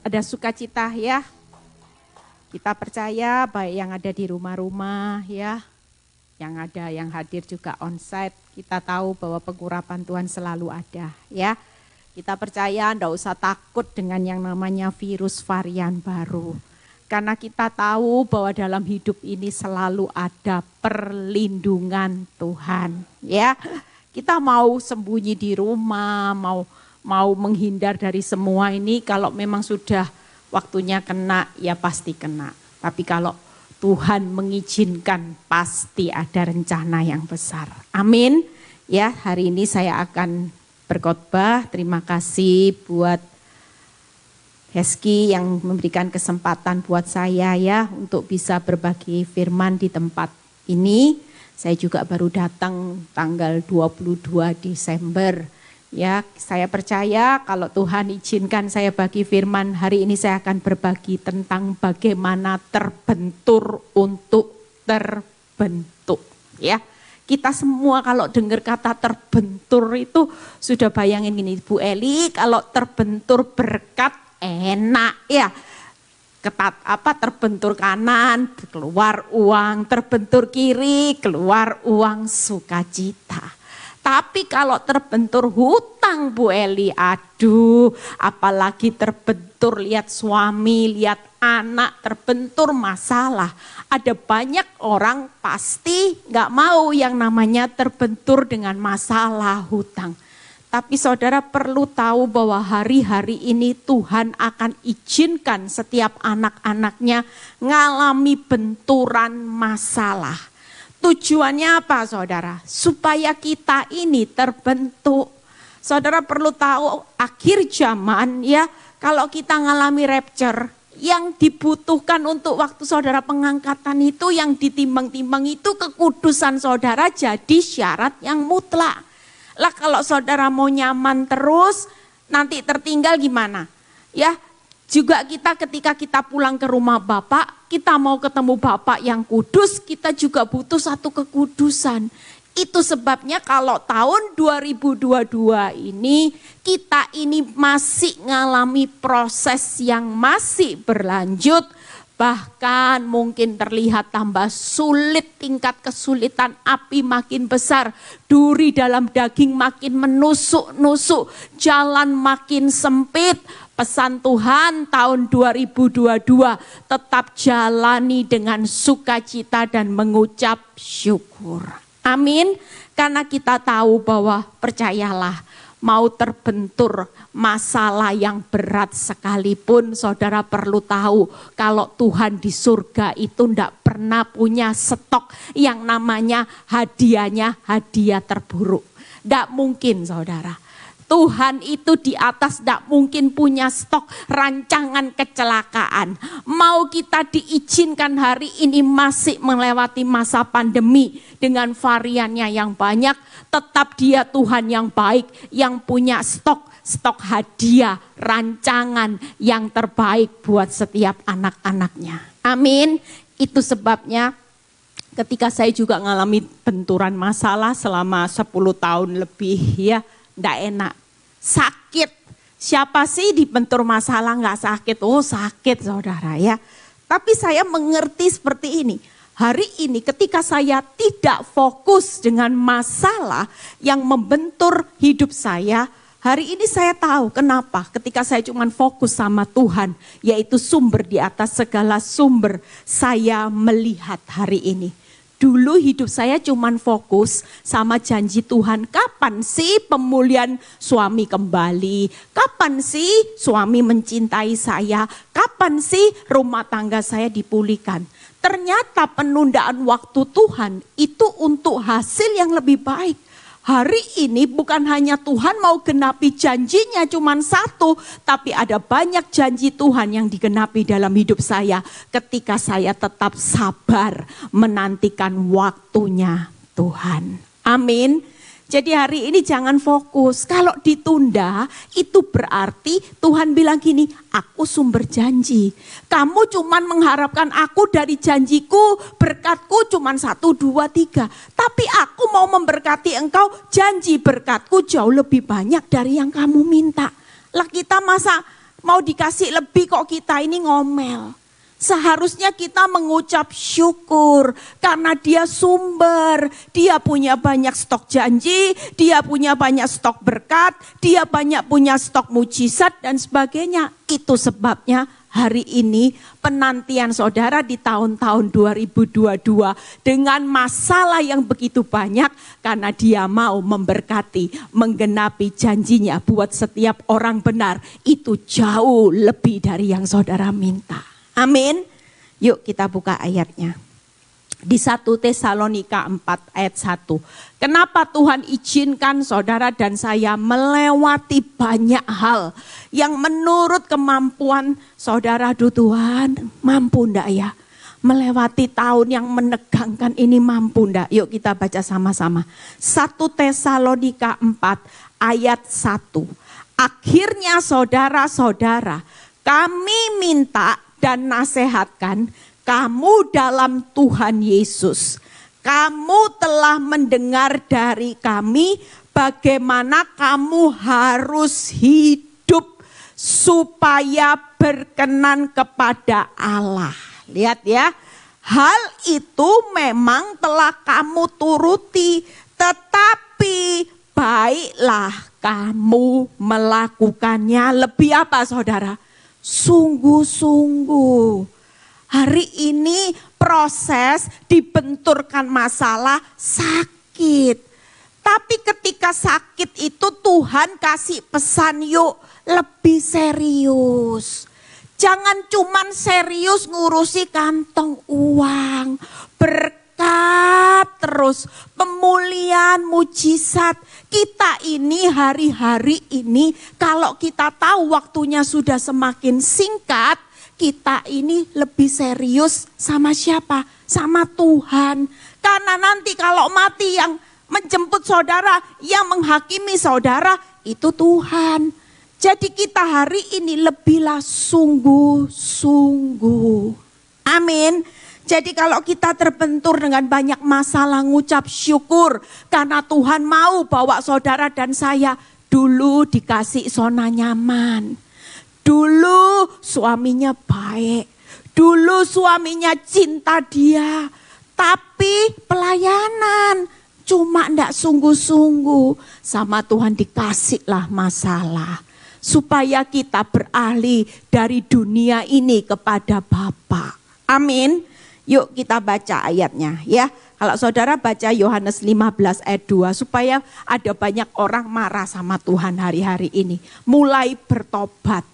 Ada sukacita ya. Kita percaya baik yang ada di rumah-rumah ya, yang hadir juga onsite, kita tahu bahwa pengurapan Tuhan selalu ada ya. Kita percaya enggak usah takut dengan yang namanya virus varian baru. Karena kita tahu bahwa dalam hidup ini selalu ada perlindungan Tuhan ya. Kita mau sembunyi di rumah, mau menghindar dari semua ini, kalau memang sudah waktunya kena, ya pasti kena. Tapi kalau Tuhan mengizinkan, pasti ada rencana yang besar. Amin. Ya, hari ini saya akan berkhotbah. Terima kasih buat Heski yang memberikan kesempatan buat saya ya untuk bisa berbagi firman di tempat ini. Saya juga baru datang tanggal 22 Desember. Ya, saya percaya kalau Tuhan izinkan saya bagi firman, hari ini saya akan berbagi tentang bagaimana terbentur untuk terbentuk. Ya, kita semua kalau dengar kata terbentur itu sudah bayangin gini, Bu Eli, kalau terbentur berkat enak ya. Terbentur kanan, keluar uang, terbentur kiri, keluar uang sukacita. Tapi kalau terbentur hutang Bu Eli, aduh, apalagi terbentur lihat suami, lihat anak, terbentur masalah. Ada banyak orang pasti gak mau yang namanya terbentur dengan masalah hutang. Tapi saudara perlu tahu bahwa hari-hari ini Tuhan akan izinkan setiap anak-anaknya ngalami benturan masalah. Tujuannya apa saudara? Supaya kita ini terbentuk. Saudara perlu tahu akhir zaman ya, kalau kita ngalami rapture, yang dibutuhkan untuk waktu saudara pengangkatan itu, yang ditimbang-timbang itu kekudusan saudara jadi syarat yang mutlak. Lah kalau saudara mau nyaman terus, nanti tertinggal gimana? Ya, juga kita ketika kita pulang ke rumah Bapak, kita mau ketemu Bapak yang kudus, kita juga butuh satu kekudusan. Itu sebabnya kalau tahun 2022 ini, kita ini masih ngalami proses yang masih berlanjut. Bahkan mungkin terlihat tambah sulit, tingkat kesulitan api makin besar. Duri dalam daging makin menusuk-nusuk, jalan makin sempit. Pesan Tuhan tahun 2022, tetap jalani dengan sukacita dan mengucap syukur. Amin. Karena kita tahu bahwa percayalah, mau terbentur masalah yang berat sekalipun, saudara perlu tahu kalau Tuhan di surga itu tidak pernah punya stok yang namanya hadiahnya hadiah terburuk. Tidak mungkin saudara. Tuhan itu di atas tidak mungkin punya stok rancangan kecelakaan. Mau kita diizinkan hari ini masih melewati masa pandemi dengan variannya yang banyak, tetap Dia Tuhan yang baik, yang punya stok hadiah, rancangan yang terbaik buat setiap anak-anaknya. Amin. Itu sebabnya ketika saya juga ngalami benturan masalah selama 10 tahun lebih ya, nggak enak, sakit. Siapa sih dibentur masalah nggak sakit? Oh sakit saudara ya. Tapi saya mengerti seperti ini. Hari ini ketika saya tidak fokus dengan masalah yang membentur hidup saya, hari ini saya tahu kenapa ketika saya cuma fokus sama Tuhan, yaitu sumber di atas segala sumber, saya melihat hari ini. Dulu hidup saya cuman fokus sama janji Tuhan. Kapan sih pemulihan suami kembali? Kapan sih suami mencintai saya? Kapan sih rumah tangga saya dipulihkan? Ternyata penundaan waktu Tuhan itu untuk hasil yang lebih baik. Hari ini bukan hanya Tuhan mau genapi janjinya cuman satu, tapi ada banyak janji Tuhan yang digenapi dalam hidup saya ketika saya tetap sabar menantikan waktunya Tuhan. Amin. Jadi hari ini jangan fokus. Kalau ditunda itu berarti Tuhan bilang gini, aku sumber janji. Kamu cuman mengharapkan aku dari janjiku, berkatku cuman 1, 2, 3. Tapi aku mau memberkati engkau, janji berkatku jauh lebih banyak dari yang kamu minta. Lah kita masa mau dikasih lebih kok kita ini ngomel. Seharusnya kita mengucap syukur karena dia sumber, dia punya banyak stok janji, dia punya banyak stok berkat, dia banyak punya stok mujizat dan sebagainya. Itu sebabnya hari ini penantian saudara di tahun-tahun 2022 dengan masalah yang begitu banyak karena dia mau memberkati, menggenapi janjinya buat setiap orang benar. Itu jauh lebih dari yang saudara minta. Amin. Yuk kita buka ayatnya. Di 1 Tesalonika 4 ayat 1. Kenapa Tuhan izinkan saudara dan saya melewati banyak hal yang menurut kemampuan saudara, aduh Tuhan mampu ndak ya? Melewati tahun yang menegangkan ini mampu ndak? Yuk kita baca sama-sama. 1 Tesalonika 4 ayat 1. Akhirnya saudara-saudara, kami minta dan nasihatkan kamu dalam Tuhan Yesus. Kamu telah mendengar dari kami bagaimana kamu harus hidup supaya berkenan kepada Allah. Lihat ya, hal itu memang telah kamu turuti, tetapi baiklah kamu melakukannya lebih apa saudara? Sungguh-sungguh. Hari ini proses dibenturkan masalah sakit. Tapi ketika sakit itu Tuhan kasih pesan yuk lebih serius. Jangan cuman serius ngurusi kantong uang. Berkat terus, pemulihan, mujizat. Kita ini hari-hari ini kalau kita tahu waktunya sudah semakin singkat, kita ini lebih serius sama siapa? Sama Tuhan. Karena nanti kalau mati yang menjemput saudara, yang menghakimi saudara itu Tuhan. Jadi kita hari ini lebihlah sungguh-sungguh. Amin. Jadi kalau kita terbentur dengan banyak masalah, ngucap syukur karena Tuhan mau bawa saudara dan saya dulu dikasih zona nyaman. Dulu suaminya baik, dulu suaminya cinta dia, tapi pelayanan cuma ndak sungguh-sungguh. Sama Tuhan dikasihlah masalah supaya kita beralih dari dunia ini kepada Bapa. Amin. Yuk kita baca ayatnya ya. Kalau saudara baca Yohanes 15 ayat 2 supaya ada banyak orang marah sama Tuhan hari-hari ini. Mulai bertobat.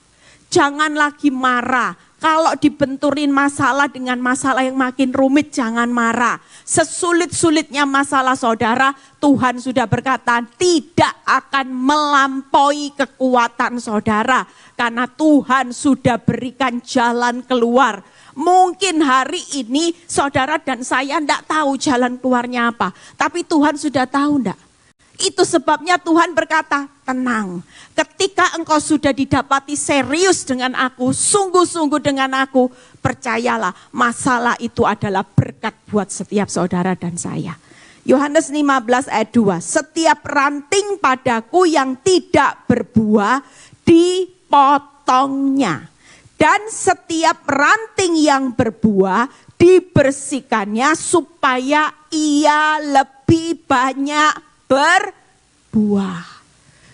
Jangan lagi marah. Kalau dibenturin masalah dengan masalah yang makin rumit jangan marah. Sesulit-sulitnya masalah saudara, Tuhan sudah berkata tidak akan melampaui kekuatan saudara. Karena Tuhan sudah berikan jalan keluar. Mungkin hari ini saudara dan saya tidak tahu jalan keluarnya apa. Tapi Tuhan sudah tahu enggak? Itu sebabnya Tuhan berkata, tenang. Ketika engkau sudah didapati serius dengan aku, sungguh-sungguh dengan aku, percayalah masalah itu adalah berkat buat setiap saudara dan saya. Yohanes 15 ayat 2, setiap ranting padaku yang tidak berbuah dipotongnya. Dan setiap ranting yang berbuah dibersihkannya supaya ia lebih banyak berbuah.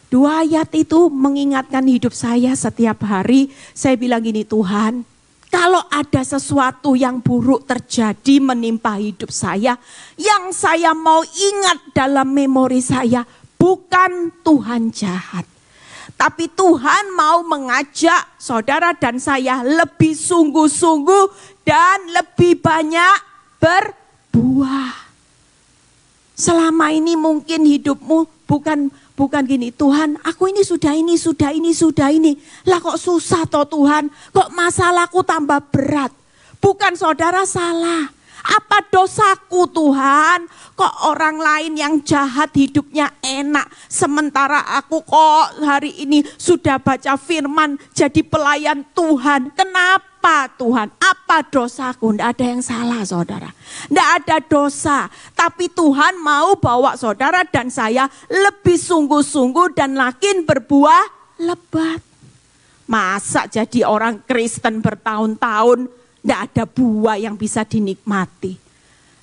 Dua ayat itu mengingatkan hidup saya setiap hari. Saya bilang gini, Tuhan, kalau ada sesuatu yang buruk terjadi menimpa hidup saya, yang saya mau ingat dalam memori saya, bukan Tuhan jahat. Tapi Tuhan mau mengajak saudara dan saya lebih sungguh-sungguh dan lebih banyak berbuah. Selama ini mungkin hidupmu bukan gini, Tuhan aku ini. Lah kok susah toh Tuhan, kok masalahku tambah berat. Bukan saudara salah. Apa dosaku Tuhan? Kok orang lain yang jahat hidupnya enak. Sementara aku kok hari ini sudah baca firman jadi pelayan Tuhan. Kenapa Tuhan? Apa dosaku? Tidak ada yang salah saudara. Tidak ada dosa. Tapi Tuhan mau bawa saudara dan saya lebih sungguh-sungguh dan makin berbuah lebat. Masa jadi orang Kristen bertahun-tahun, tidak ada buah yang bisa dinikmati.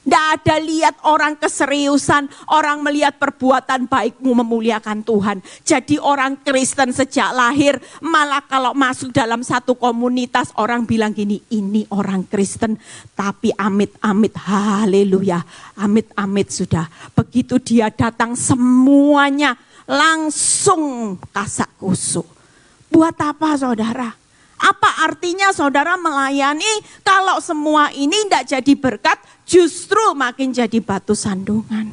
Tidak ada lihat orang keseriusan, orang melihat perbuatan baikmu memuliakan Tuhan. Jadi orang Kristen sejak lahir, malah kalau masuk dalam satu komunitas, orang bilang gini, ini orang Kristen. Tapi amit-amit, haleluya, amit-amit sudah. Begitu dia datang semuanya langsung kasak kusuk. Buat apa saudara? Apa artinya saudara melayani kalau semua ini tidak jadi berkat, justru makin jadi batu sandungan.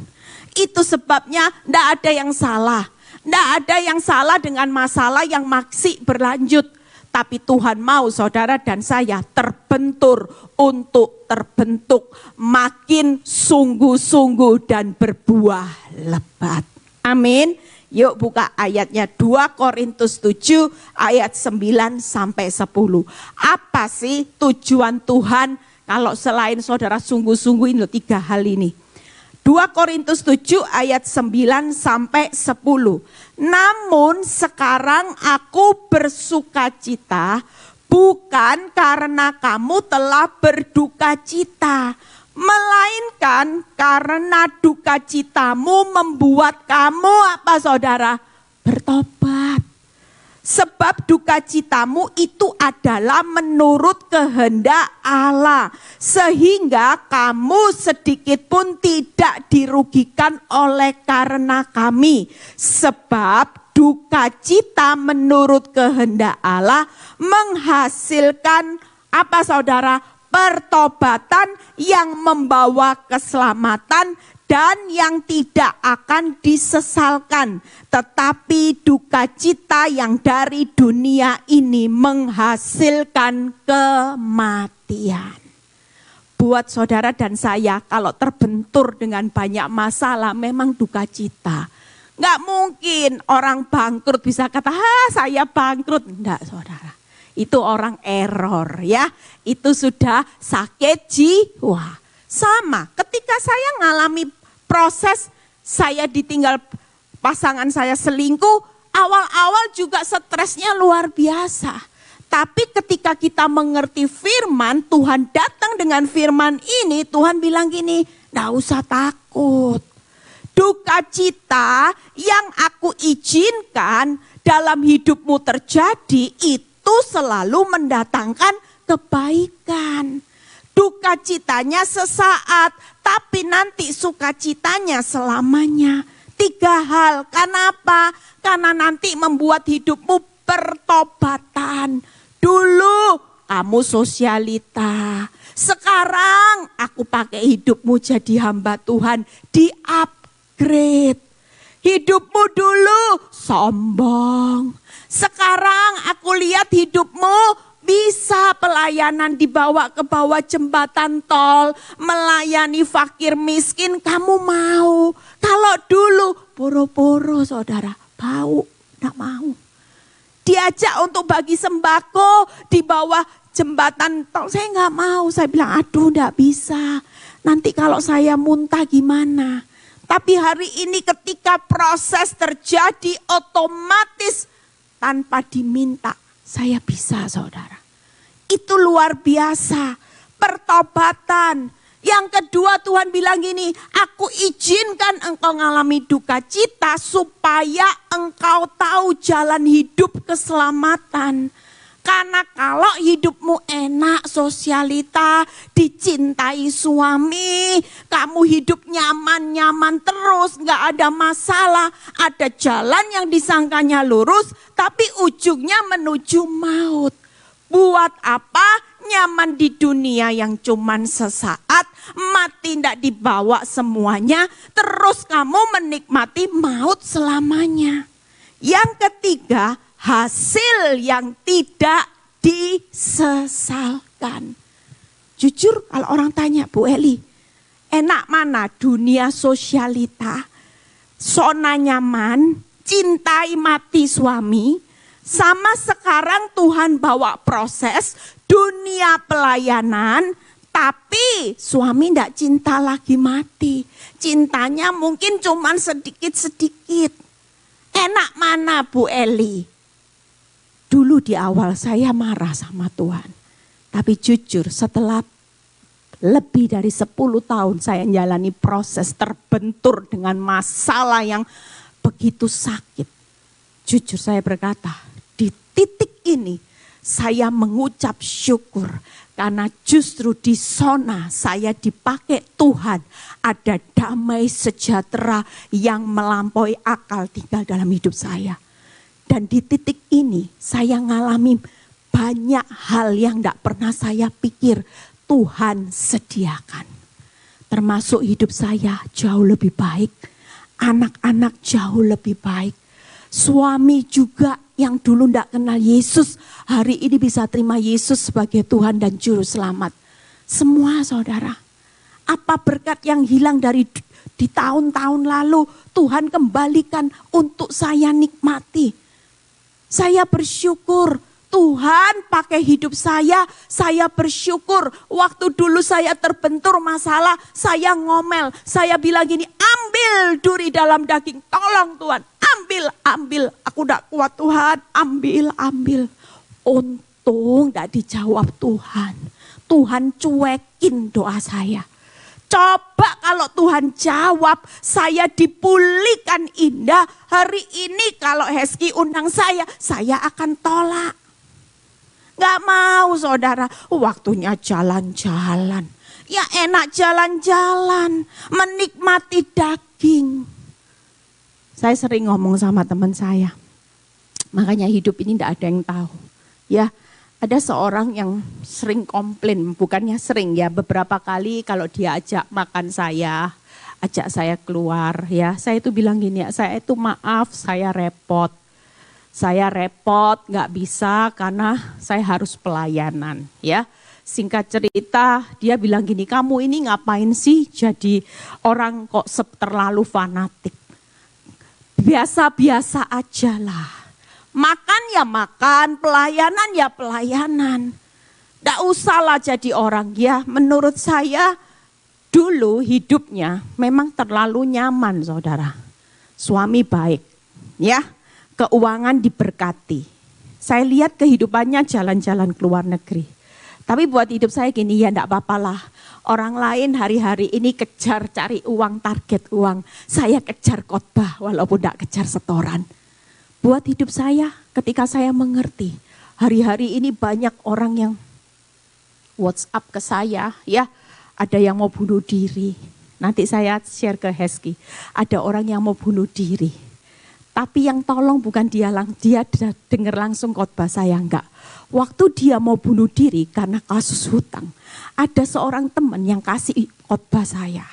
Itu sebabnya tidak ada yang salah. Tidak ada yang salah dengan masalah yang masih berlanjut. Tapi Tuhan mau saudara dan saya terbentur untuk terbentuk makin sungguh-sungguh dan berbuah lebat. Amin. Yuk buka ayatnya 2 Korintus 7 ayat 9 sampai 10. Apa sih tujuan Tuhan kalau selain saudara sungguh-sungguh ini 3 hal ini. 2 Korintus 7 ayat 9 sampai 10. Namun sekarang aku bersukacita bukan karena kamu telah berduka cita, melainkan karena duka citamu membuat kamu apa saudara? Bertobat. Sebab duka citamu itu adalah menurut kehendak Allah. Sehingga kamu sedikit pun tidak dirugikan oleh karena kami. Sebab duka cita menurut kehendak Allah menghasilkan apa saudara? Pertobatan yang membawa keselamatan dan yang tidak akan disesalkan. Tetapi duka cita yang dari dunia ini menghasilkan kematian. Buat saudara dan saya kalau terbentur dengan banyak masalah memang duka cita. Nggak mungkin orang bangkrut bisa kata, saya bangkrut. Enggak saudara. Itu orang error ya. Itu sudah sakit jiwa. Sama ketika saya ngalami proses saya ditinggal pasangan saya selingkuh. Awal-awal juga stresnya luar biasa. Tapi ketika kita mengerti firman, Tuhan datang dengan firman ini. Tuhan bilang gini, gak usah takut. Duka cita yang aku izinkan dalam hidupmu terjadi itu selalu mendatangkan kebaikan. Duka citanya sesaat, tapi nanti sukacitanya selamanya. 3 hal, kenapa? Karena nanti membuat hidupmu pertobatan. Dulu kamu sosialita, sekarang aku pakai hidupmu jadi hamba Tuhan, di-upgrade. Hidupmu dulu sombong, sekarang aku lihat hidupmu bisa pelayanan dibawa ke bawah jembatan tol, melayani fakir miskin, kamu mau. Kalau dulu boro-boro saudara, bau, enggak mau. Diajak untuk bagi sembako di bawah jembatan tol, saya enggak mau. Saya bilang, aduh enggak bisa. Nanti kalau saya muntah gimana? Tapi hari ini ketika proses terjadi otomatis tanpa diminta. Saya bisa saudara. Itu luar biasa. Pertobatan. Yang kedua Tuhan bilang gini. Aku izinkan engkau mengalami duka cita. Supaya engkau tahu jalan hidup keselamatan. Karena kalau hidupmu enak, sosialita, dicintai suami, kamu hidup nyaman-nyaman terus, gak ada masalah. Ada jalan yang disangkanya lurus, tapi ujungnya menuju maut. Buat apa nyaman di dunia yang cuman sesaat, mati tidak dibawa semuanya, terus kamu menikmati maut selamanya. Yang ketiga, hasil yang tidak disesalkan. Jujur kalau orang tanya, Bu Eli, enak mana dunia sosialita, zona nyaman, cintai mati suami, sama sekarang Tuhan bawa proses dunia pelayanan, tapi suami tidak cinta lagi mati. Cintanya mungkin cuma sedikit-sedikit. Enak mana Bu Eli? Dulu di awal saya marah sama Tuhan. Tapi jujur setelah lebih dari 10 tahun saya menjalani proses terbentur dengan masalah yang begitu sakit. Jujur saya berkata, di titik ini saya mengucap syukur. Karena justru di zona saya dipakai Tuhan. Ada damai sejahtera yang melampaui akal tinggal dalam hidup saya. Dan di titik ini saya ngalami banyak hal yang tidak pernah saya pikir Tuhan sediakan. Termasuk hidup saya jauh lebih baik. Anak-anak jauh lebih baik. Suami juga yang dulu tidak kenal Yesus, hari ini bisa terima Yesus sebagai Tuhan dan Juru Selamat. Semua saudara, apa berkat yang hilang dari di tahun-tahun lalu, Tuhan kembalikan untuk saya nikmati. Saya bersyukur Tuhan pakai hidup saya bersyukur. Waktu dulu saya terbentur masalah, saya ngomel. Saya bilang gini, ambil duri dalam daging, tolong Tuhan. Ambil. Aku tidak kuat Tuhan, ambil. Untung tidak dijawab Tuhan. Tuhan cuekin doa saya. Coba kalau Tuhan jawab, saya dipulihkan indah. Hari ini kalau Hezki undang saya akan tolak. Gak mau saudara, waktunya jalan-jalan. Ya enak jalan-jalan, menikmati daging. Saya sering ngomong sama teman saya, makanya hidup ini tidak ada yang tahu. Ya, ada seorang yang sering komplain, bukannya sering ya, beberapa kali kalau dia ajak makan saya, ajak saya keluar ya. Saya itu bilang gini, saya itu maaf, saya repot. Saya repot, gak bisa karena saya harus pelayanan ya. Singkat cerita dia bilang gini, kamu ini ngapain sih jadi orang kok terlalu fanatik. Biasa-biasa aja lah. Makan ya makan, pelayanan ya pelayanan. Gak usahlah jadi orang ya. Menurut saya dulu hidupnya memang terlalu nyaman saudara. Suami baik ya. Keuangan diberkati. Saya lihat kehidupannya jalan-jalan ke luar negeri. Tapi buat hidup saya gini, ya enggak apa-apalah. Orang lain hari-hari ini kejar cari uang, target uang. Saya kejar khotbah walaupun enggak kejar setoran. Buat hidup saya ketika saya mengerti. Hari-hari ini banyak orang yang WhatsApp ke saya ya. Ada yang mau bunuh diri. Nanti saya share ke Hezki. Ada orang yang mau bunuh diri. Tapi yang tolong bukan dia dengar langsung khotbah saya, enggak. Waktu dia mau bunuh diri karena kasus hutang, ada seorang teman yang kasih khotbah saya.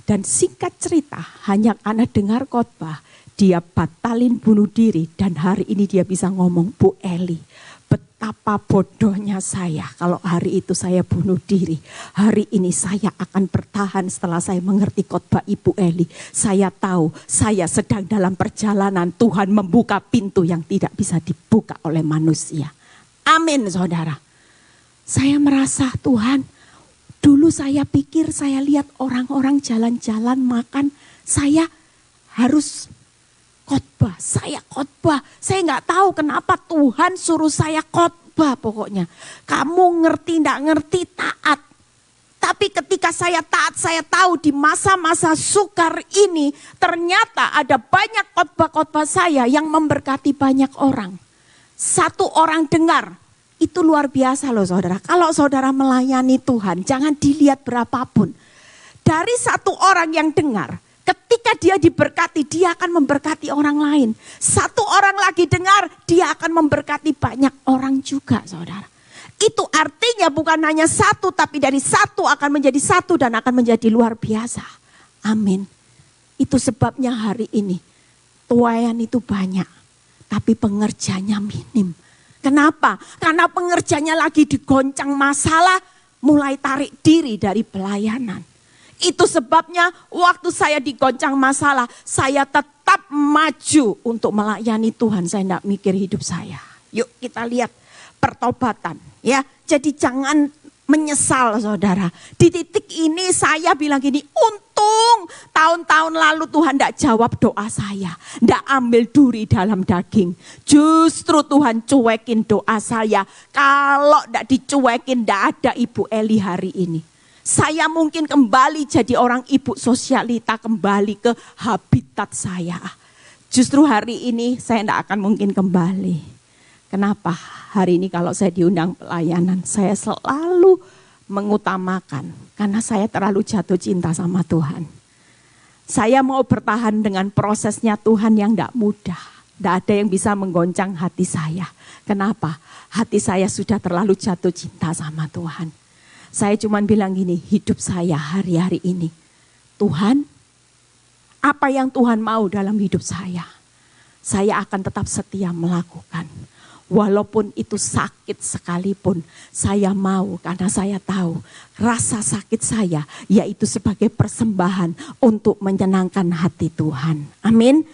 Dan singkat cerita, hanya karena dengar khotbah, dia batalin bunuh diri dan hari ini dia bisa ngomong, Bu Eli, betapa bodohnya saya kalau hari itu saya bunuh diri. Hari ini saya akan bertahan setelah saya mengerti khotbah Ibu Eli. Saya tahu saya sedang dalam perjalanan, Tuhan membuka pintu yang tidak bisa dibuka oleh manusia. Amin saudara. Saya merasa Tuhan, dulu saya pikir saya lihat orang-orang jalan-jalan makan, saya harus khotbah, saya khotbah. Saya nggak tahu kenapa Tuhan suruh saya khotbah pokoknya. Kamu ngerti nggak ngerti taat. Tapi ketika saya taat, saya tahu di masa-masa sukar ini ternyata ada banyak khotbah-khotbah saya yang memberkati banyak orang. Satu orang dengar, itu luar biasa loh saudara. Kalau saudara melayani Tuhan, jangan dilihat berapapun. Dari satu orang yang dengar, ketika dia diberkati, dia akan memberkati orang lain. Satu orang lagi dengar, dia akan memberkati banyak orang juga saudara. Itu artinya bukan hanya satu, tapi dari satu akan menjadi satu dan akan menjadi luar biasa. Amin. Itu sebabnya hari ini, tuayan itu banyak, tapi pengerjanya minim. Kenapa? Karena pengerjanya lagi digoncang masalah, mulai tarik diri dari pelayanan. Itu sebabnya waktu saya digoncang masalah, saya tetap maju untuk melayani Tuhan. Saya tidak mikir hidup saya. Yuk kita lihat pertobatan ya. Jadi jangan menyesal saudara. Di titik ini saya bilang gini, untung tahun-tahun lalu Tuhan tidak jawab doa saya. Tidak ambil duri dalam daging. Justru Tuhan cuekin doa saya. Kalau tidak dicuekin tidak ada Ibu Eli hari ini. Saya mungkin kembali jadi orang ibu sosialita, kembali ke habitat saya. Justru hari ini saya tidak akan mungkin kembali. Kenapa? Hari ini kalau saya diundang pelayanan, saya selalu mengutamakan. Karena saya terlalu jatuh cinta sama Tuhan. Saya mau bertahan dengan prosesnya Tuhan yang tidak mudah. Tidak ada yang bisa menggoncang hati saya. Kenapa? Hati saya sudah terlalu jatuh cinta sama Tuhan. Saya cuma bilang gini, hidup saya hari-hari ini. Tuhan, apa yang Tuhan mau dalam hidup saya akan tetap setia melakukan. Walaupun itu sakit sekalipun, saya mau karena saya tahu rasa sakit saya yaitu sebagai persembahan untuk menyenangkan hati Tuhan. Amin.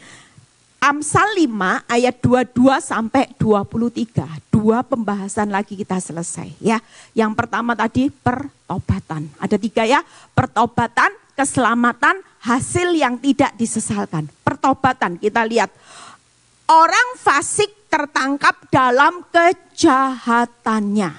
Amsal 5 ayat 22 sampai 23. 2 pembahasan lagi kita selesai ya. Yang pertama tadi pertobatan. Ada 3 ya. Pertobatan, keselamatan, hasil yang tidak disesalkan. Pertobatan kita lihat. Orang fasik tertangkap dalam kejahatannya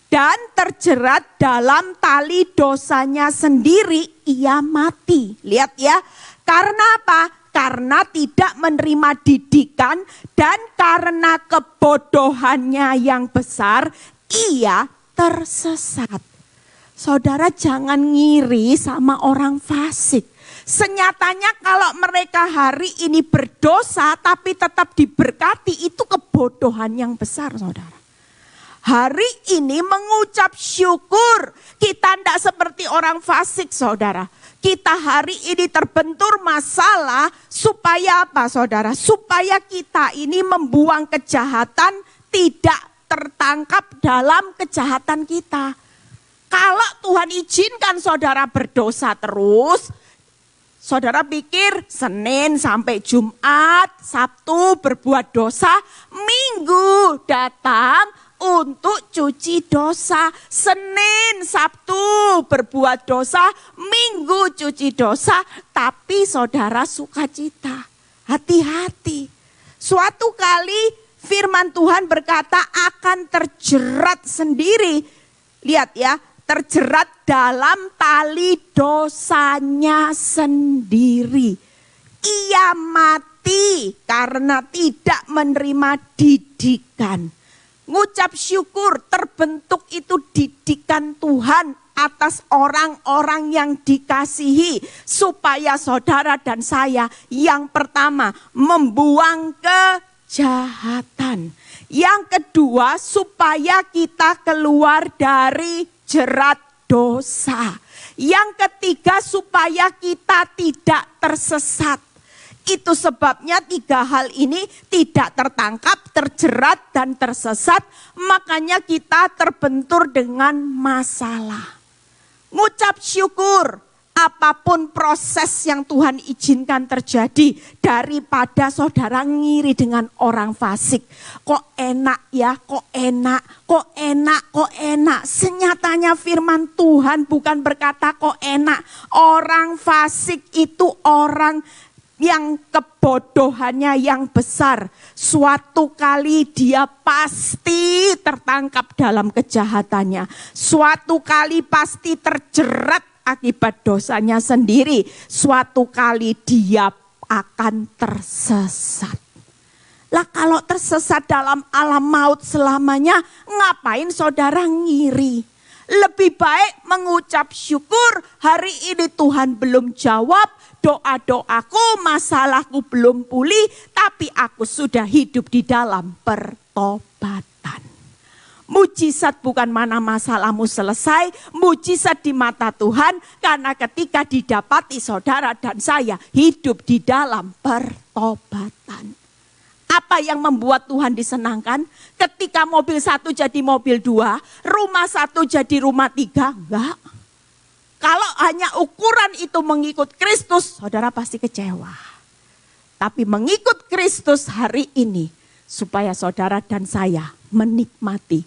dan terjerat dalam tali dosanya sendiri, ia mati. Lihat ya, karena apa? Karena tidak menerima didikan dan karena kebodohannya yang besar, ia tersesat. Saudara jangan ngiri sama orang fasik. Senyatanya kalau mereka hari ini berdosa tapi tetap diberkati, itu kebodohan yang besar saudara. Hari ini mengucap syukur, kita tidak seperti orang fasik saudara. Kita hari ini terbentur masalah supaya apa saudara? Supaya kita ini membuang kejahatan, tidak tertangkap dalam kejahatan kita. Kalau Tuhan izinkan saudara berdosa terus, saudara pikir Senin sampai Jumat, Sabtu berbuat dosa, Minggu datang untuk cuci dosa. Senin, Sabtu berbuat dosa, Minggu cuci dosa. Tapi saudara sukacita, hati-hati. Suatu kali firman Tuhan berkata akan terjerat sendiri. Lihat ya. Terjerat dalam tali dosanya sendiri. Ia mati karena tidak menerima didikan. Ngucap syukur, terbentuk itu didikan Tuhan atas orang-orang yang dikasihi. Supaya saudara dan saya yang pertama membuang kejahatan. Yang kedua supaya kita keluar dari jerat dosa. Yang ketiga supaya kita tidak tersesat. Itu sebabnya 3 hal ini tidak tertangkap, terjerat dan tersesat. Makanya kita terbentur dengan masalah. Ngucap syukur. Apapun proses yang Tuhan izinkan terjadi, daripada saudara ngiri dengan orang fasik. Kok enak ya, kok enak, kok enak, kok enak. Senyatanya firman Tuhan bukan berkata kok enak. Orang fasik itu orang yang kebodohannya yang besar. Suatu kali dia pasti tertangkap dalam kejahatannya. Suatu kali pasti terjerat akibat dosanya sendiri. Suatu kali dia akan tersesat. Lah kalau tersesat dalam alam maut selamanya, ngapain saudara ngiri? Lebih baik mengucap syukur, hari ini Tuhan belum jawab doa-doaku, masalahku belum pulih, tapi aku sudah hidup di dalam pertobatan. Mujizat bukan mana masalahmu selesai, mujizat di mata Tuhan karena ketika didapati saudara dan saya hidup di dalam pertobatan. Apa yang membuat Tuhan disenangkan? Ketika mobil 1 jadi mobil 2, rumah 1 jadi rumah 3, enggak. Kalau hanya ukuran itu mengikut Kristus, saudara pasti kecewa. Tapi mengikut Kristus hari ini, supaya saudara dan saya menikmati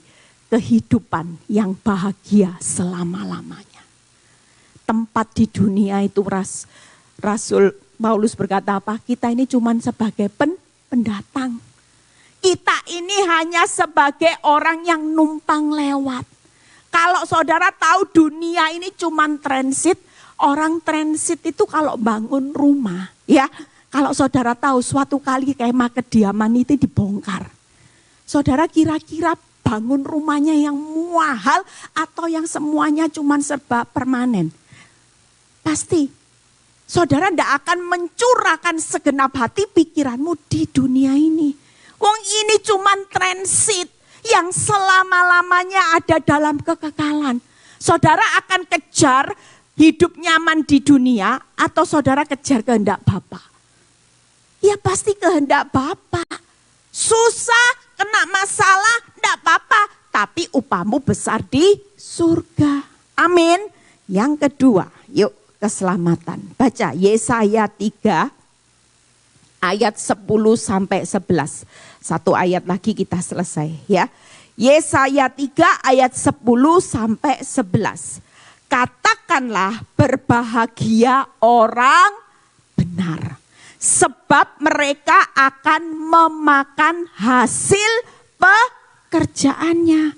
kehidupan yang bahagia selama-lamanya. Tempat di dunia itu Rasul Paulus berkata apa? Kita ini cuma sebagai pendatang. Kita ini hanya sebagai orang yang numpang lewat. Kalau saudara tahu dunia ini cuma transit, orang transit itu kalau bangun rumah, ya. Kalau saudara tahu suatu kali kemah kediaman itu dibongkar. Saudara kira-kira bangun rumahnya yang mahal atau yang semuanya cuma serba permanen? Pasti saudara tidak akan mencurahkan segenap hati pikiranmu di dunia ini. Wong ini cuman transit yang selama-lamanya ada dalam kekekalan. Saudara akan kejar hidup nyaman di dunia atau saudara kejar kehendak Bapa? Ya pasti kehendak Bapa. Susah, kena masalah, tidak apa-apa. Tapi upahmu besar di surga. Amin. Yang kedua, yuk keselamatan. Baca Yesaya 3 ayat 10 sampai 11. Satu ayat lagi kita selesai ya. Yesaya 3 ayat 10 sampai 11. Katakanlah berbahagia orang benar, sebab mereka akan memakan hasil pekerjaannya.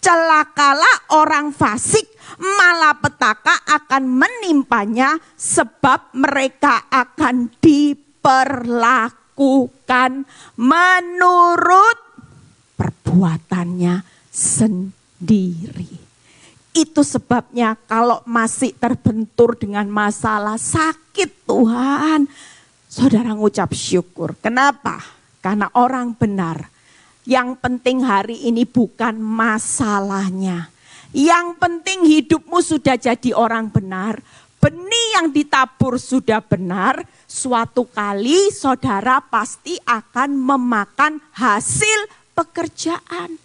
Celakalah orang fasik, malapetaka akan menimpanya, sebab mereka akan diperlakukan menurut perbuatannya sendiri. Itu sebabnya kalau masih terbentur dengan masalah sakit Tuhan, saudara ngucap syukur. Kenapa? Karena orang benar. Yang penting hari ini bukan masalahnya. Yang penting hidupmu sudah jadi orang benar. Benih yang ditabur sudah benar. Suatu kali saudara pasti akan memakan hasil pekerjaan.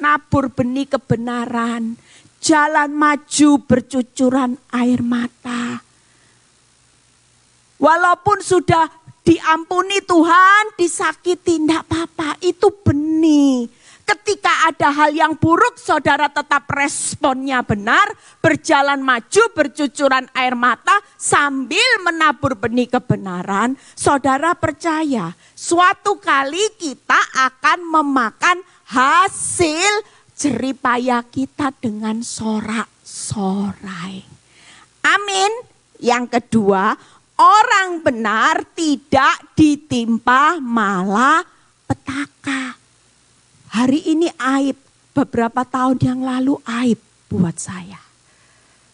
Nabur benih kebenaran. Jalan maju bercucuran air mata. Walaupun sudah diampuni Tuhan, disakiti, tidak apa-apa, itu benih. Ketika ada hal yang buruk, saudara tetap responnya benar, berjalan maju, bercucuran air mata, sambil menabur benih kebenaran. Saudara percaya, suatu kali kita akan memakan hasil jeripaya kita dengan sorak-sorai. Amin. Yang kedua, orang benar tidak ditimpa malapetaka. Hari ini aib, beberapa tahun yang lalu aib buat saya.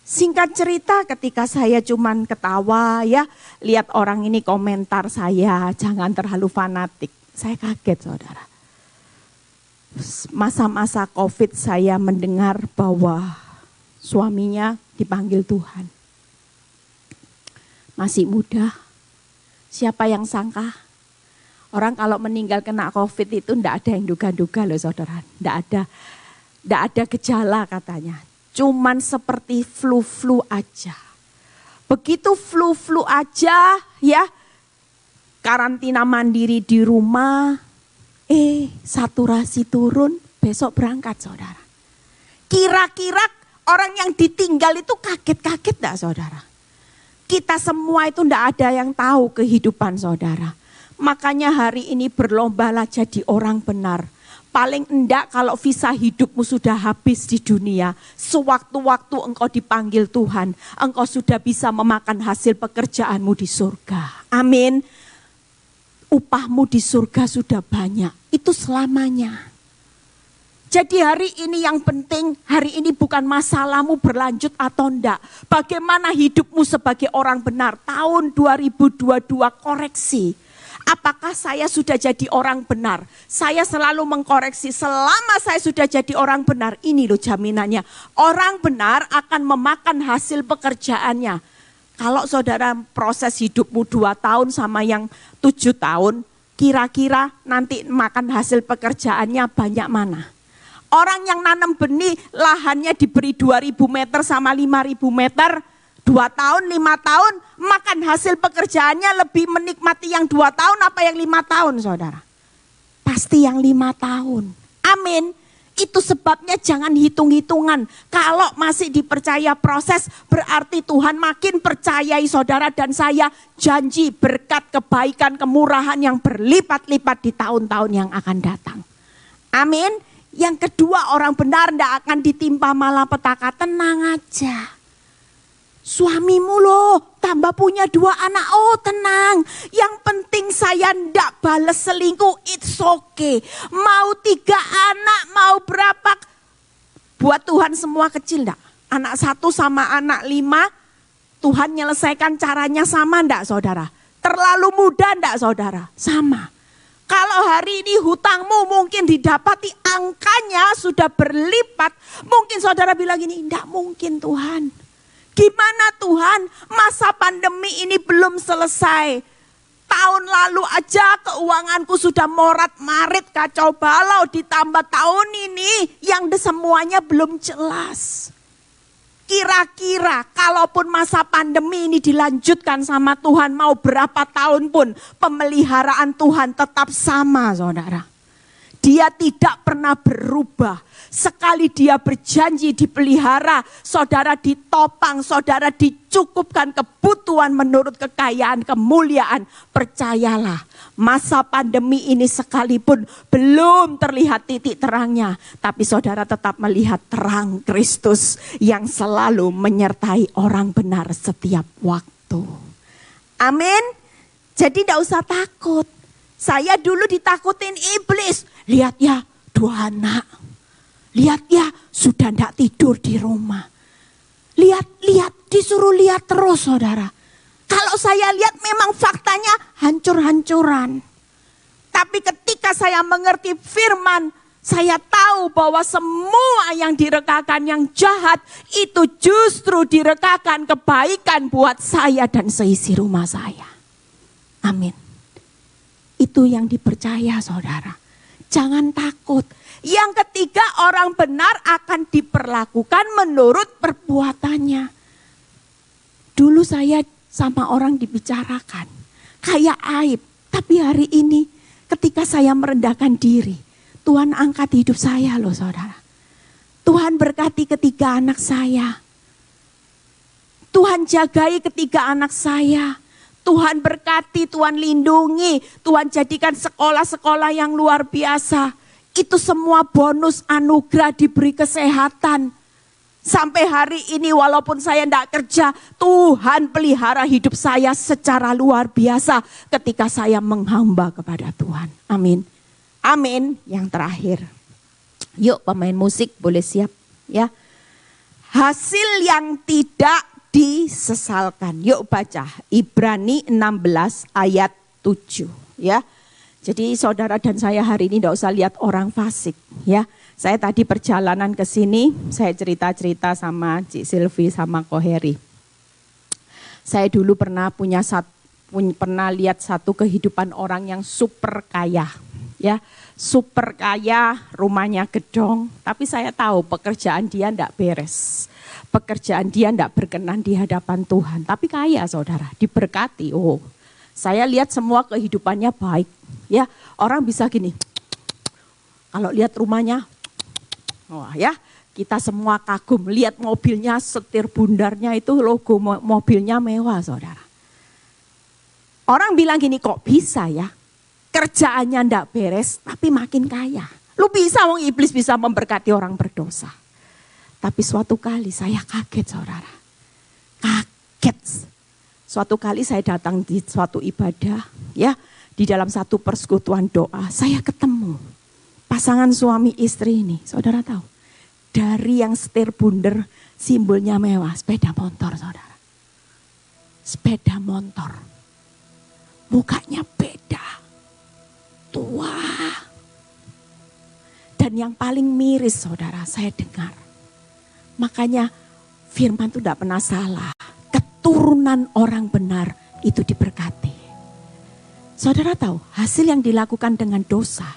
Singkat cerita ketika saya cuman ketawa ya, lihat orang ini komentar saya, jangan terlalu fanatik. Saya kaget saudara. Masa-masa COVID saya mendengar bahwa suaminya dipanggil Tuhan. Masih muda, siapa yang sangka? Orang kalau meninggal kena COVID itu tidak ada yang duga-duga loh saudara. Tidak ada gejala katanya. Cuman seperti flu-flu aja. Begitu flu-flu aja ya, karantina mandiri di rumah, saturasi turun, besok berangkat saudara. Kira-kira orang yang ditinggal itu kaget-kaget enggak saudara? Kita semua itu enggak ada yang tahu kehidupan saudara. Makanya hari ini berlombalah jadi orang benar. Paling enggak kalau visa hidupmu sudah habis di dunia, sewaktu-waktu engkau dipanggil Tuhan, engkau sudah bisa memakan hasil pekerjaanmu di surga. Amin. Upahmu di surga sudah banyak, itu selamanya. Jadi hari ini yang penting, hari ini bukan masalahmu berlanjut atau enggak. Bagaimana hidupmu sebagai orang benar, tahun 2022 koreksi. Apakah saya sudah jadi orang benar? Saya selalu mengkoreksi, selama saya sudah jadi orang benar, ini loh jaminannya. Orang benar akan memakan hasil pekerjaannya. Kalau saudara proses hidupmu 2 tahun sama yang 7 tahun, kira-kira nanti makan hasil pekerjaannya banyak mana? Orang yang nanam benih, lahannya diberi 2.000 meter sama 5.000 meter, 2 tahun, 5 tahun, makan hasil pekerjaannya lebih menikmati yang 2 tahun apa yang 5 tahun saudara? Pasti yang 5 tahun. Amin. Itu sebabnya jangan hitung-hitungan. Kalau masih dipercaya proses, berarti Tuhan makin percayai saudara dan saya janji berkat, kebaikan, kemurahan yang berlipat-lipat di tahun-tahun yang akan datang. Amin. Yang kedua, orang benar tidak akan ditimpa malapetaka. Tenang aja. Suamimu loh, tambah punya 2 anak. Oh tenang, yang penting saya ndak bales selingkuh, it's okay. Mau 3 anak, mau berapa, buat Tuhan semua kecil ndak? Anak 1 sama anak 5, Tuhan menyelesaikan caranya sama ndak saudara? Terlalu mudah ndak saudara? Sama. Kalau hari ini hutangmu mungkin didapati angkanya sudah berlipat, mungkin saudara bilang gini, ndak mungkin Tuhan. Gimana Tuhan, masa pandemi ini belum selesai. Tahun lalu aja keuanganku sudah morat-marit, kacau balau, ditambah tahun ini yang semuanya belum jelas. Kira-kira kalaupun masa pandemi ini dilanjutkan sama Tuhan, mau berapa tahun pun pemeliharaan Tuhan tetap sama saudara. Dia tidak pernah berubah. Sekali dia berjanji dipelihara, saudara ditopang, saudara dicukupkan kebutuhan menurut kekayaan, kemuliaan. Percayalah, masa pandemi ini sekalipun belum terlihat titik terangnya, tapi saudara tetap melihat terang Kristus yang selalu menyertai orang benar setiap waktu. Amin. Jadi tidak usah takut. Saya dulu ditakutin iblis. Lihat ya, 2 anak. Lihat ya, sudah tidak tidur di rumah. Lihat, disuruh lihat terus saudara. Kalau saya lihat memang faktanya hancur-hancuran. Tapi ketika saya mengerti firman, saya tahu bahwa semua yang direkakan yang jahat, itu justru direkakan kebaikan buat saya dan seisi rumah saya. Amin. Itu yang dipercaya saudara. Jangan takut. Yang ketiga, orang benar akan diperlakukan menurut perbuatannya. Dulu saya sama orang dibicarakan kayak aib. Tapi hari ini ketika saya merendahkan diri, Tuhan angkat hidup saya loh saudara. Tuhan berkati ketiga anak saya. Tuhan jagai ketiga anak saya. Tuhan berkati, Tuhan lindungi, Tuhan jadikan sekolah-sekolah yang luar biasa. Itu semua bonus anugerah, diberi kesehatan. Sampai hari ini walaupun saya tidak kerja, Tuhan pelihara hidup saya secara luar biasa ketika saya menghamba kepada Tuhan. Amin. Amin. Yang terakhir. Yuk pemain musik boleh siap ya. Hasil yang tidak disesalkan. Yuk baca Ibrani 16 ayat 7 ya. Jadi saudara dan saya hari ini tidak usah lihat orang fasik ya. Saya tadi perjalanan ke sini, saya cerita-cerita sama Cik Silvi sama Ko Heri. Saya dulu pernah lihat satu kehidupan orang yang super kaya ya. Super kaya, rumahnya gedong, tapi saya tahu pekerjaan dia tidak beres. Pekerjaan dia tidak berkenan di hadapan Tuhan, tapi kaya saudara, diberkati. Oh, saya lihat semua kehidupannya baik. Ya, orang bisa gini, kalau lihat rumahnya, wah ya, kita semua kagum. Lihat mobilnya, setir bundarnya itu logo mobilnya mewah saudara. Orang bilang gini, kok bisa ya, kerjaannya ndak beres, tapi makin kaya. Lu bisa, wong iblis bisa memberkati orang berdosa. Tapi suatu kali saya kaget saudara. Kaget. Suatu kali saya datang di suatu ibadah ya. Di dalam satu persekutuan doa saya ketemu pasangan suami istri ini. Saudara tahu. Dari yang setir bundar simbolnya mewah. Sepeda motor saudara. Sepeda motor. Mukanya beda. Tua. Dan yang paling miris saudara saya dengar. Makanya firman itu tidak pernah salah. Keturunan orang benar itu diberkati. Saudara tahu hasil yang dilakukan dengan dosa.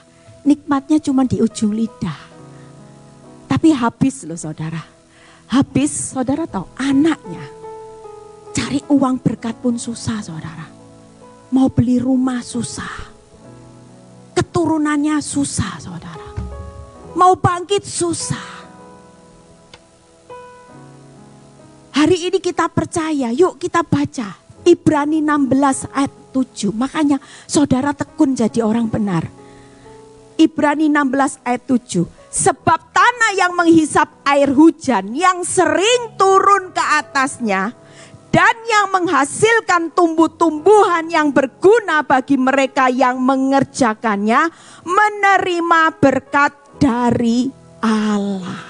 Nikmatnya cuma di ujung lidah. Tapi habis loh saudara. Habis saudara tahu anaknya. Cari uang berkat pun susah saudara. Mau beli rumah susah. Keturunannya susah saudara. Mau bangkit susah. Hari ini kita percaya, yuk kita baca Ibrani 16 ayat 7. Makanya saudara tekun jadi orang benar. Ibrani 16 ayat 7. Sebab tanah yang menghisap air hujan yang sering turun ke atasnya dan yang menghasilkan tumbuh-tumbuhan yang berguna bagi mereka yang mengerjakannya, menerima berkat dari Allah.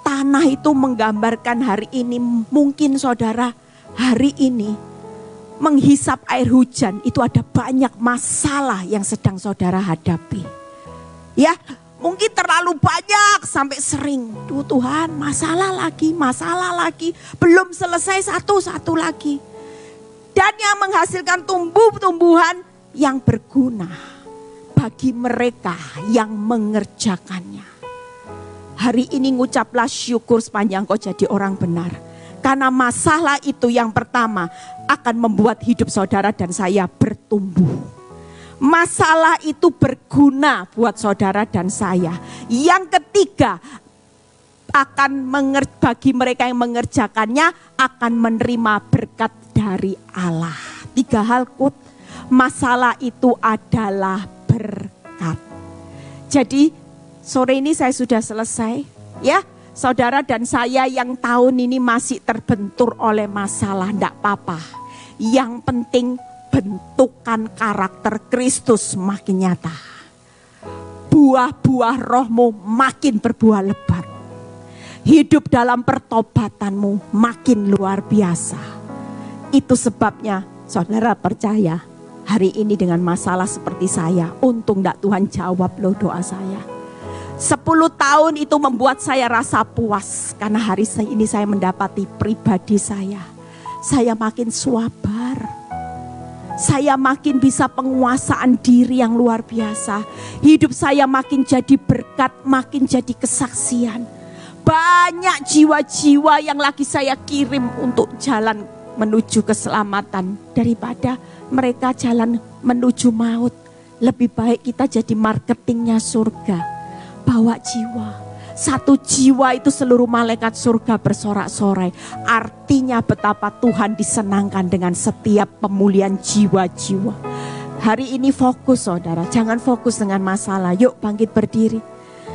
Tanah itu menggambarkan hari ini, mungkin saudara hari ini menghisap air hujan, itu ada banyak masalah yang sedang saudara hadapi. Ya, mungkin terlalu banyak sampai sering. Tuhan, masalah lagi, belum selesai satu lagi. Dan yang menghasilkan tumbuh-tumbuhan yang berguna bagi mereka yang mengerjakannya. Hari ini ngucaplah syukur sepanjang kau jadi orang benar. Karena masalah itu yang pertama akan membuat hidup saudara dan saya bertumbuh. Masalah itu berguna buat saudara dan saya. Yang ketiga, bagi mereka yang mengerjakannya akan menerima berkat dari Allah. 3 hal masalah itu adalah berkat. Jadi sore ini saya sudah selesai, ya. Saudara dan saya yang tahun ini masih terbentur oleh masalah, enggak apa-apa. Yang penting bentukan karakter Kristus makin nyata. Buah-buah rohmu makin berbuah lebat. Hidup dalam pertobatanmu makin luar biasa. Itu sebabnya saudara percaya hari ini dengan masalah seperti saya, untung enggak Tuhan jawab loh doa saya. 10 tahun itu membuat saya rasa puas karena hari ini saya mendapati pribadi saya. Saya makin sabar. Saya makin bisa penguasaan diri yang luar biasa. Hidup saya makin jadi berkat, makin jadi kesaksian. Banyak jiwa-jiwa yang lagi saya kirim untuk jalan menuju keselamatan daripada mereka jalan menuju maut. Lebih baik kita jadi marketingnya surga. Bawa jiwa. 1 jiwa itu seluruh malaikat surga bersorak-sorai. Artinya betapa Tuhan disenangkan dengan setiap pemulihan jiwa-jiwa. Hari ini fokus saudara, jangan fokus dengan masalah. Yuk bangkit berdiri.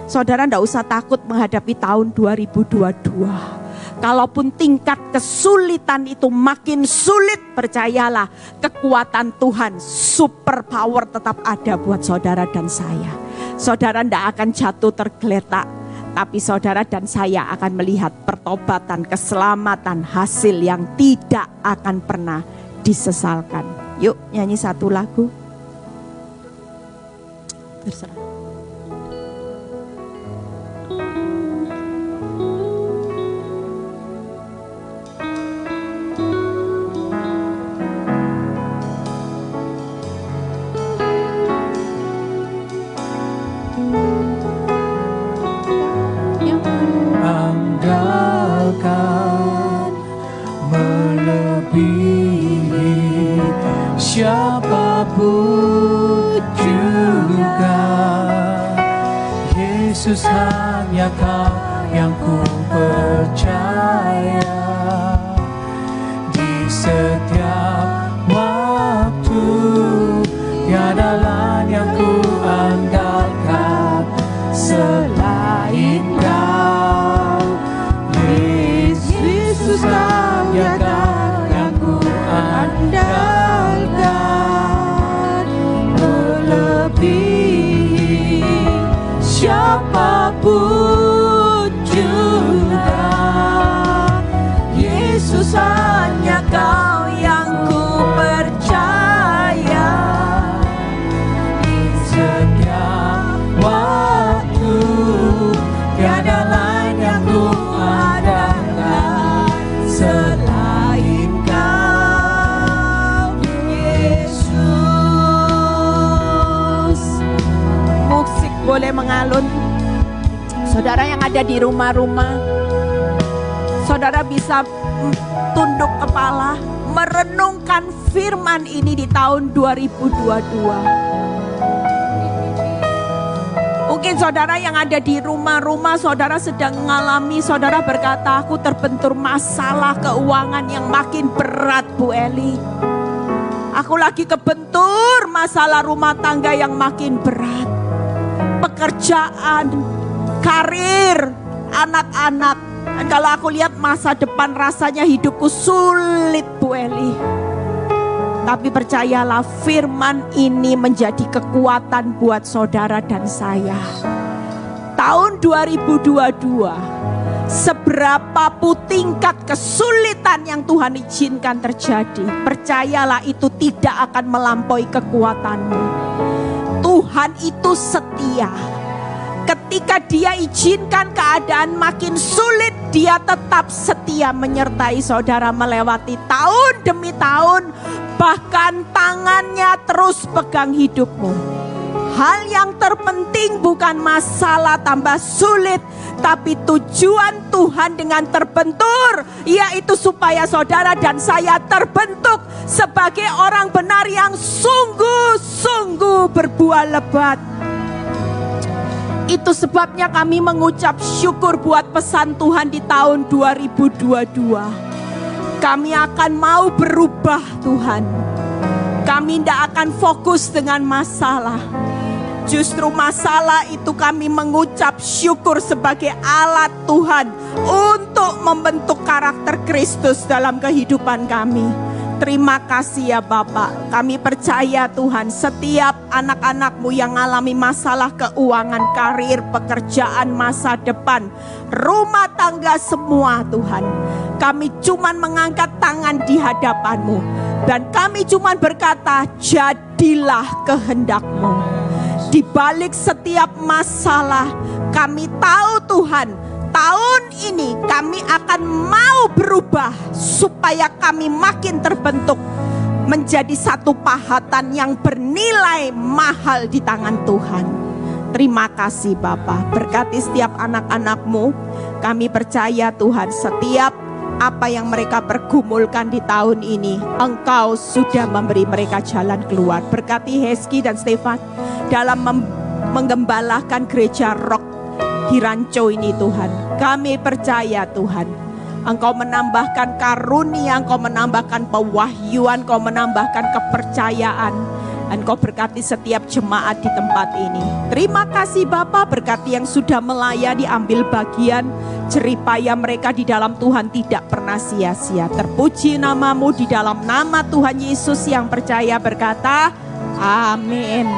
Saudara enggak usah takut menghadapi tahun 2022. Kalaupun tingkat kesulitan itu makin sulit, percayalah kekuatan Tuhan, super power tetap ada buat saudara dan saya. Saudara tidak akan jatuh tergeletak, tapi saudara dan saya akan melihat pertobatan, keselamatan, hasil yang tidak akan pernah disesalkan. Yuk nyanyi 1 lagu. Terserah. Siapapun juga, Yesus hanya Kau yang ku percaya. Di setiap waktu tiada lain yang ku andalkan selain Kau. Yesus hanya Kau yang ku andalkan. Siapapun juga, Yesus hanya Kau yang ku percaya. Di setiap waktu tiada lain yang ku andalkan selain Kau, Yesus. Musik boleh mengalun. Saudara yang ada di rumah-rumah, saudara bisa tunduk kepala, merenungkan firman ini di tahun 2022. Mungkin saudara yang ada di rumah-rumah, saudara sedang mengalami, saudara berkata, aku terbentur masalah keuangan yang makin berat, Bu Eli. Aku lagi kebentur masalah rumah tangga yang makin berat. Pekerjaan, karir, anak-anak. Dan kalau aku lihat masa depan rasanya hidupku sulit, Bu Eli. Tapi percayalah, firman ini menjadi kekuatan buat saudara dan saya. Tahun 2022, seberapapun tingkat kesulitan yang Tuhan izinkan terjadi, percayalah itu tidak akan melampaui kekuatanmu. Tuhan itu setia. Ketika Dia izinkan keadaan makin sulit, Dia tetap setia menyertai saudara melewati tahun demi tahun. Bahkan tangannya terus pegang hidupmu. Hal yang terpenting bukan masalah tambah sulit, tapi tujuan Tuhan dengan terbentur, yaitu supaya saudara dan saya terbentuk sebagai orang benar yang sungguh-sungguh berbuah lebat. Itu sebabnya kami mengucap syukur buat pesan Tuhan di tahun 2022. Kami akan mau berubah, Tuhan. Kami tidak akan fokus dengan masalah. Justru masalah itu kami mengucap syukur sebagai alat Tuhan untuk membentuk karakter Kristus dalam kehidupan kami. Terima kasih ya Bapak. Kami percaya Tuhan, setiap anak-anak-Mu yang mengalami masalah keuangan, karir, pekerjaan, masa depan, rumah tangga semua Tuhan. Kami cuman mengangkat tangan di hadapan-Mu. Dan kami cuman berkata, jadilah kehendak-Mu. Di balik setiap masalah, kami tahu Tuhan, tahun ini kami akan mau berubah supaya kami makin terbentuk menjadi satu pahatan yang bernilai mahal di tangan Tuhan. Terima kasih Bapa, berkati setiap anak-anak-Mu. Kami percaya Tuhan, setiap apa yang mereka pergumulkan di tahun ini, Engkau sudah memberi mereka jalan keluar. Berkati Hezki dan Stefan dalam menggembalakan gereja Rock di Ranco ini Tuhan. Kami percaya Tuhan, Engkau menambahkan karunia, Engkau menambahkan pewahyuan, Engkau menambahkan kepercayaan. Engkau berkati setiap jemaat di tempat ini. Terima kasih Bapa, berkati yang sudah melayani, ambil bagian, jeripaya mereka di dalam Tuhan tidak pernah sia-sia. Terpuji nama-Mu, di dalam nama Tuhan Yesus yang percaya berkata, amin.